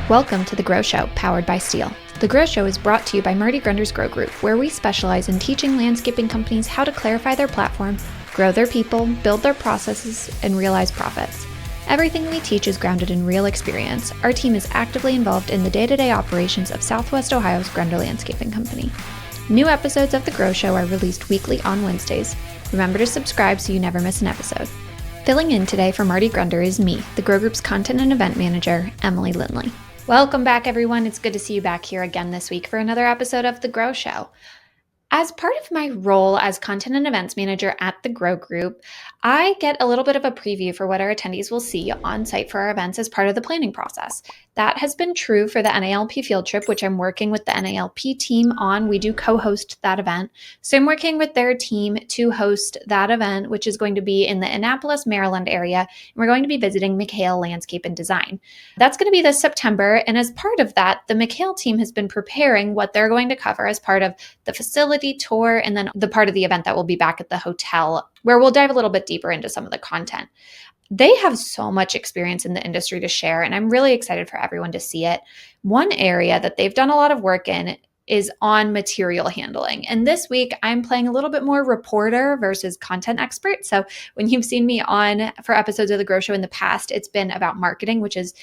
Welcome to The Grow Show, powered by Steel. The Grow Show is brought to you by Marty Grunder's Grow Group, where we specialize in teaching landscaping companies how to clarify their platform, grow their people, build their processes, and realize profits. Everything we teach is grounded in real experience. Our team is actively involved in the day-to-day operations of Southwest Ohio's Grunder Landscaping Company. New episodes of The Grow Show are released weekly on Wednesdays. Remember to subscribe so you never miss an episode. Filling in today for Marty Grunder is me, the Grow Group's Content and Event Manager, Emily Lindley. Welcome back, everyone. It's good to see you back here again this week for another episode of The Grow Show. As part of my role as Content and Events Manager at the Grow Group, I get a little bit of a preview for what our attendees will see on site for our events as part of the planning process. That has been true for the NALP field trip, which I'm working with the NALP team on. We do co-host that event. So I'm working with their team to host that event, which is going to be in the Annapolis, Maryland area. And we're going to be visiting McHale Landscape Design. That's going to be this September. And as part of that, the McHale team has been preparing what they're going to cover as part of the facility tour and then the part of the event that will be back at the hotel, where we'll dive a little bit deeper into some of the content. They have so much experience in the industry to share, and I'm really excited for everyone to see it. One area that they've done a lot of work in is on material handling. And this week, I'm playing a little bit more reporter versus content expert. So when you've seen me on for episodes of The Grow Show in the past, it's been about marketing, which is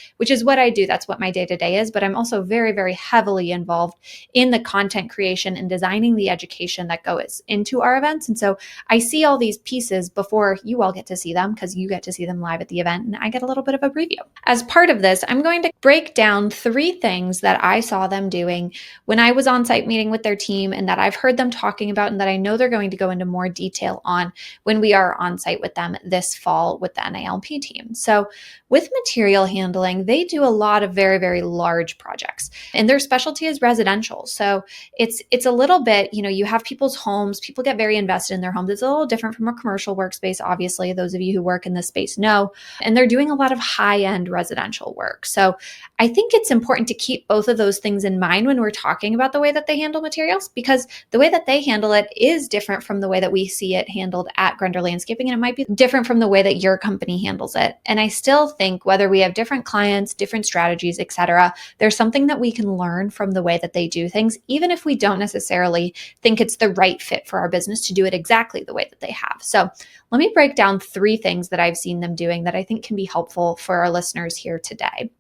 what I do. That's what my day-to-day is. But I'm also very, very heavily involved in the content creation and designing the education that goes into our events. And so I see all these pieces before you all get to see them, because you get to see them live at the event, and I get a little bit of a preview. As part of this, I'm going to break down 3 things that I saw them doing when I was on-site meeting with their team, and that I've heard them talking about, and that I know they're going to go into more detail on when we are on-site with them this fall with the NALP team. So with material handling, they do a lot of very, very large projects, and their specialty is residential. So it's a little bit, you have people's homes, people get very invested in their homes. It's a little different from a commercial workspace, obviously. Those of you who work in this space know, and they're doing a lot of high-end residential work. So I think it's important to keep both of those things in mind when we're talking about the way that they handle materials, because the way that they handle it is different from the way that we see it handled at Grunder Landscaping, and it might be different from the way that your company handles it. And I still think whether we have different clients, different strategies, etc., there's something that we can learn from the way that they do things, even if we don't necessarily think it's the right fit for our business to do it exactly the way that they have. So let me break down 3 things that I've seen them doing that I think can be helpful for our listeners here today.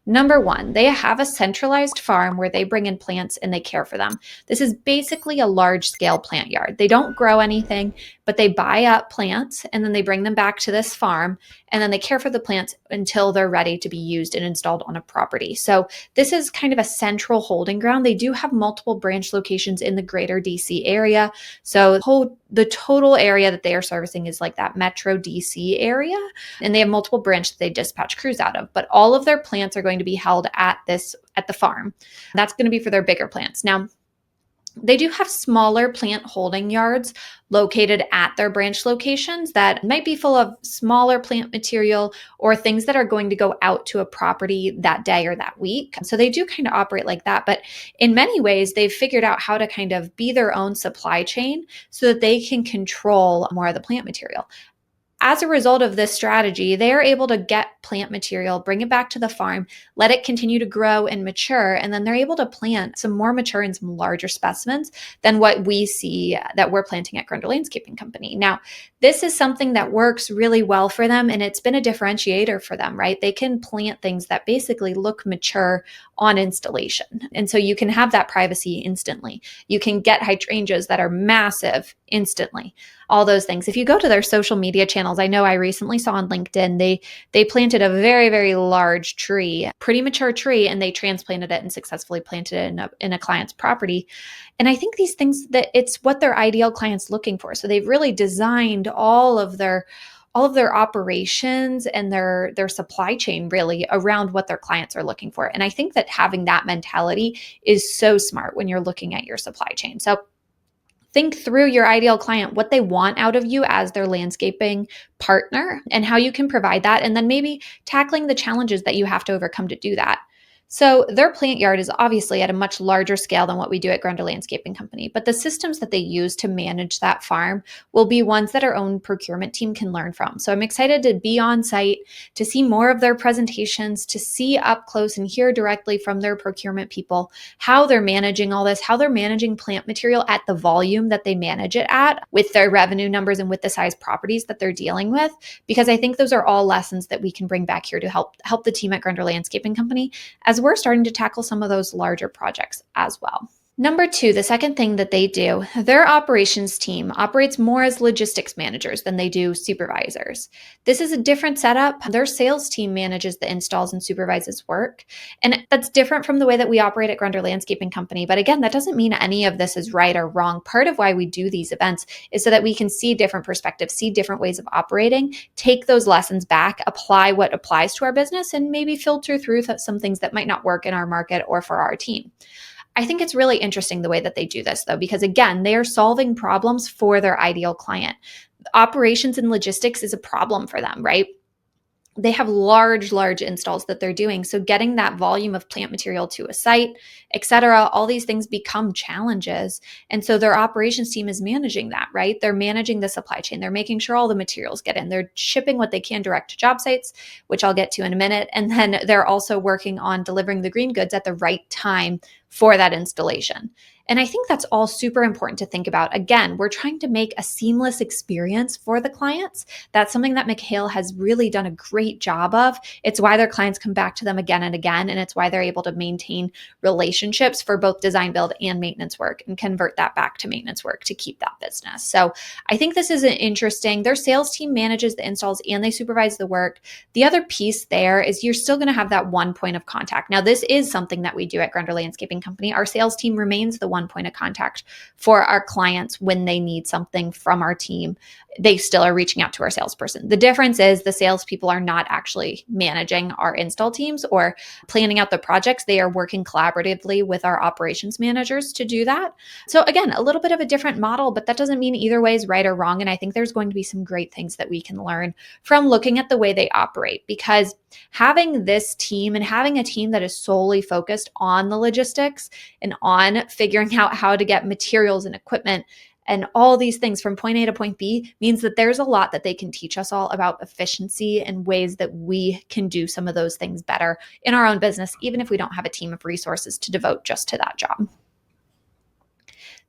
Number 1, they have a centralized farm where they bring in plants and they care for them. This is basically a large-scale plant yard. They don't grow anything, but they buy up plants and then they bring them back to this farm, and then they care for the plants until they're ready to be used and installed on a property. So this is kind of a central holding ground. They do have multiple branch locations in the greater DC area. So the total area that they are servicing is like that Metro DC area, and they have multiple branches that they dispatch crews out of. But all of their plants are going to be held at the farm. That's going to be for their bigger plants. Now, they do have smaller plant holding yards located at their branch locations that might be full of smaller plant material or things that are going to go out to a property that day or that week. So they do kind of operate like that. But in many ways, they've figured out how to kind of be their own supply chain so that they can control more of the plant material. As a result of this strategy, they are able to get plant material, bring it back to the farm, let it continue to grow and mature, and then they're able to plant some more mature and some larger specimens than what we see that we're planting at Grunder Landscaping Company. Now, this is something that works really well for them, and it's been a differentiator for them, right? They can plant things that basically look mature on installation. And so you can have that privacy instantly. You can get hydrangeas that are massive instantly. All those things. If you go to their social media channels, I know I recently saw on LinkedIn, they planted a very, very large tree, pretty mature tree, and they transplanted it and successfully planted it in a client's property. And I think these things, that it's what their ideal client's looking for. So they've really designed all of their operations and their supply chain really around what their clients are looking for. And I think that having that mentality is so smart when you're looking at your supply chain. So think through your ideal client, what they want out of you as their landscaping partner, and how you can provide that, and then maybe tackling the challenges that you have to overcome to do that. So their plant yard is obviously at a much larger scale than what we do at Grunder Landscaping Company, but the systems that they use to manage that farm will be ones that our own procurement team can learn from. So I'm excited to be on site, to see more of their presentations, to see up close and hear directly from their procurement people how they're managing all this, how they're managing plant material at the volume that they manage it at with their revenue numbers and with the size properties that they're dealing with, because I think those are all lessons that we can bring back here to help the team at Grunder Landscaping Company as we're starting to tackle some of those larger projects as well. Number two, the second thing that they do, their operations team operates more as logistics managers than they do supervisors. This is a different setup. Their sales team manages the installs and supervises work. And that's different from the way that we operate at Grunder Landscaping Company. But again, that doesn't mean any of this is right or wrong. Part of why we do these events is so that we can see different perspectives, see different ways of operating, take those lessons back, apply what applies to our business, and maybe filter through some things that might not work in our market or for our team. I think it's really interesting the way that they do this, though, because again, they are solving problems for their ideal client. Operations and logistics is a problem for them, right? They have large installs that they're doing. So getting that volume of plant material to a site, et cetera, all these things become challenges. And so their operations team is managing that, right? They're managing the supply chain. They're making sure all the materials get in. They're shipping what they can direct to job sites, which I'll get to in a minute. And then they're also working on delivering the green goods at the right time for that installation. And I think that's all super important to think about. Again, we're trying to make a seamless experience for the clients. That's something that McHale has really done a great job of. It's why their clients come back to them again and again, and it's why they're able to maintain relationships for both design build and maintenance work and convert that back to maintenance work to keep that business. So I think this is interesting. Their sales team manages the installs and they supervise the work. The other piece there is you're still going to have that one point of contact. Now, this is something that we do at Grunder Landscaping Company. Our sales team remains the one point of contact for our clients when they need something from our team. They still are reaching out to our salesperson. The difference is the salespeople are not actually managing our install teams or planning out the projects. They are working collaboratively with our operations managers to do that. So again, a little bit of a different model, but that doesn't mean either way is right or wrong. And I think there's going to be some great things that we can learn from looking at the way they operate, because having this team and having a team that is solely focused on the logistics and on figuring out how to get materials and equipment and all these things from point A to point B means that there's a lot that they can teach us all about efficiency and ways that we can do some of those things better in our own business, even if we don't have a team of resources to devote just to that job.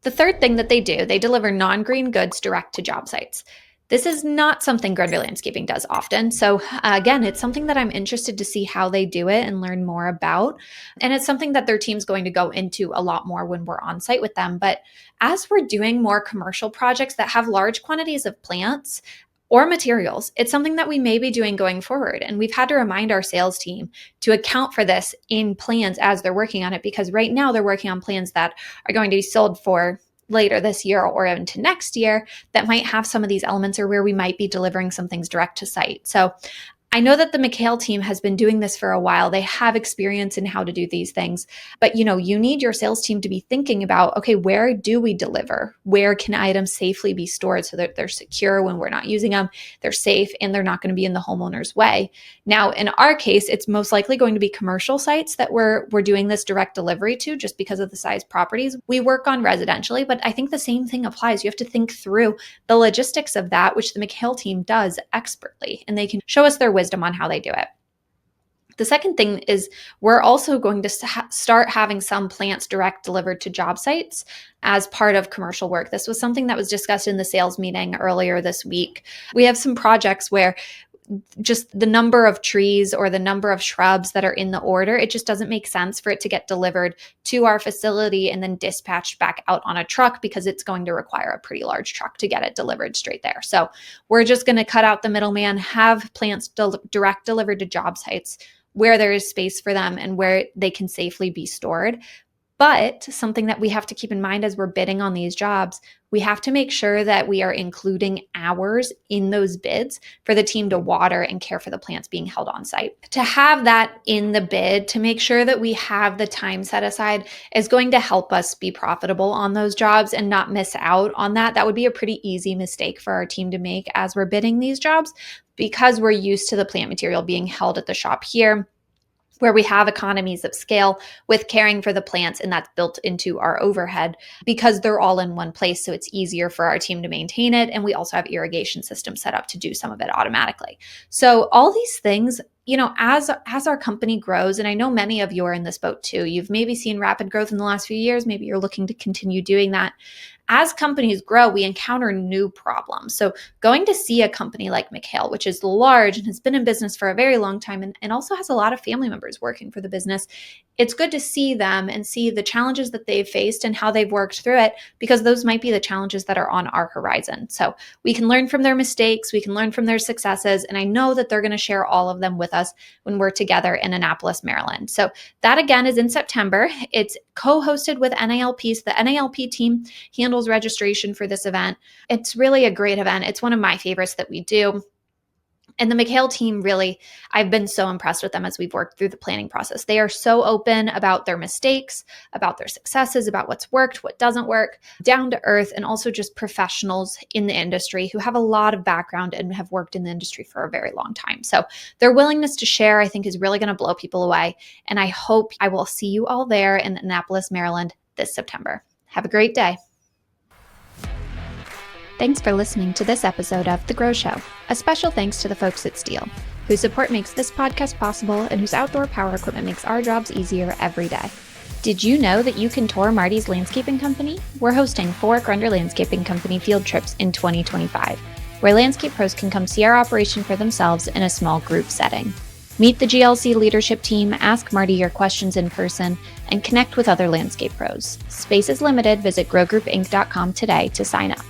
The third thing that they do, they deliver non-green goods direct to job sites. This is not something Grunder Landscaping does often. So again, it's something that I'm interested to see how they do it and learn more about. And it's something that their team's going to go into a lot more when we're on site with them. But as we're doing more commercial projects that have large quantities of plants or materials, it's something that we may be doing going forward. And we've had to remind our sales team to account for this in plans as they're working on it, because right now they're working on plans that are going to be sold for later this year or into next year that might have some of these elements, or where we might be delivering some things direct to site. So I know that the McHale team has been doing this for a while. They have experience in how to do these things, but you need your sales team to be thinking about, okay, where do we deliver? Where can items safely be stored so that they're secure when we're not using them, they're safe, and they're not going to be in the homeowner's way? Now, in our case, it's most likely going to be commercial sites that we're doing this direct delivery to, just because of the size properties we work on residentially. But I think the same thing applies. You have to think through the logistics of that, which the McHale team does expertly, and they can show us their wisdom on how they do it. The second thing is we're also going to start having some plants direct delivered to job sites as part of commercial work. This was something that was discussed in the sales meeting earlier this week. We have some projects where just the number of trees or the number of shrubs that are in the order, it just doesn't make sense for it to get delivered to our facility and then dispatched back out on a truck, because it's going to require a pretty large truck to get it delivered straight there. So we're just going to cut out the middleman, have plants direct delivered to job sites where there is space for them and where they can safely be stored. But something that we have to keep in mind as we're bidding on these jobs, we have to make sure that we are including hours in those bids for the team to water and care for the plants being held on site. To have that in the bid, to make sure that we have the time set aside, is going to help us be profitable on those jobs and not miss out on that. That would be a pretty easy mistake for our team to make as we're bidding these jobs, because we're used to the plant material being held at the shop here. where we have economies of scale with caring for the plants, and that's built into our overhead because they're all in one place. So it's easier for our team to maintain it. And we also have irrigation systems set up to do some of it automatically. So all these things, as our company grows, and I know many of you are in this boat too, you've maybe seen rapid growth in the last few years, maybe you're looking to continue doing that. As companies grow, we encounter new problems. So going to see a company like McHale, which is large and has been in business for a very long time and also has a lot of family members working for the business, it's good to see them and see the challenges that they've faced and how they've worked through it, because those might be the challenges that are on our horizon. So we can learn from their mistakes, we can learn from their successes, and I know that they're going to share all of them with us when we're together in Annapolis, Maryland. So that again is in September. It's co-hosted with NALP. So the NALP team handles registration for this event. It's really a great event. It's one of my favorites that we do. And the McHale team, really, I've been so impressed with them as we've worked through the planning process. They are so open about their mistakes, about their successes, about what's worked, what doesn't work, down to earth, and also just professionals in the industry who have a lot of background and have worked in the industry for a very long time. So their willingness to share, I think, is really going to blow people away. And I hope I will see you all there in Annapolis, Maryland this September. Have a great day. Thanks for listening to this episode of The Grow Show. A special thanks to the folks at Steel, whose support makes this podcast possible and whose outdoor power equipment makes our jobs easier every day. Did you know that you can tour Marty's Landscaping Company? We're hosting 4 Grunder Landscaping Company field trips in 2025, where landscape pros can come see our operation for themselves in a small group setting. Meet the GLC leadership team, ask Marty your questions in person, and connect with other landscape pros. Space is limited. Visit growgroupinc.com today to sign up.